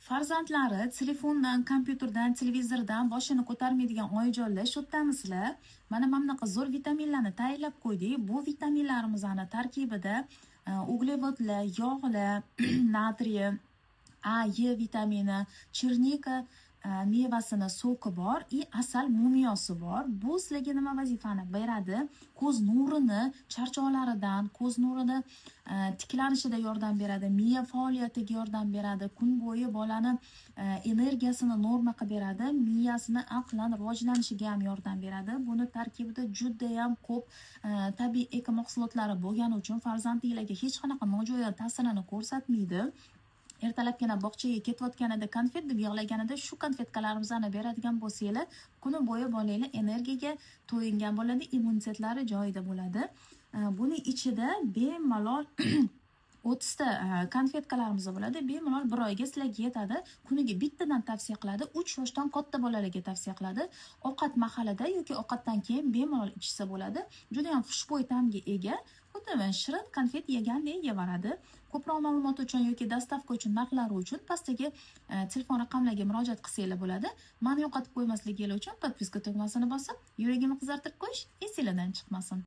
Farzandlari telefondan, kompyuterdan, televizordan boshini ko'tarmaydigan oyijonlar shu yerdamisizlar. Mana bunaqa zo'r vitaminlarni tayyorlab qo'ydik. Bu vitaminlarimizni tarkibida uglevodlar, yog'lar, natriy, A, E vitamini, chernika mevasini so'ki bor, asal mumiyosi bor. Bu sizlarga nima vazifani beradi? Ko'z nurini, charchoqlaridan, ko'z nurini tiklanishida yordam beradi, miya faoliyatiga yordam beradi, kun bo'yi bolani energiyasini norma qilib beradi, miyasini aqlan rivojlanishiga ham yordam beradi. Buni tarkibida juda ham ko'p tabiiy eko mahsulotlari bo'lgani uchun farzandinglarga hech qanaqa nojo'ya ta'sirini ko'rsatmaydi. Ertalabgina bog'chaga ketayotganida konfet deb yig'laganida shu konfetkalarimizni beradigan bo'lsanglar, kuni bo'yi bolanglar energiyaga to'yingan bo'ladi, immunitetlari joyida bo'ladi. Buning ichida bemalol 30 ta konfetkalarimiz bo'ladi. Bemalol bir oyga sizlarga yetadi. Kuniga bittadan tavsiya qiladi. 3 yoshdan katta bolalarga tavsiya qiladi. Ovqat mahalida yoki ovqatdan keyin bemalol ichsa bo'ladi. Juda ham xushbo'y ta'mga ega. Xuddi shirin konfet yegandek yeyaveradi. Ko'proq ma'lumot uchun yoki dastavka uchun narxlari uchun pastdagi telefon raqamlariga murojaat qilsanglar bo'ladi. Mani yo'qotib qo'ymasligingiz uchun podpiska tugmasini bosib, yuragimni qizartirib qo'yish esingizdan chiqmasin.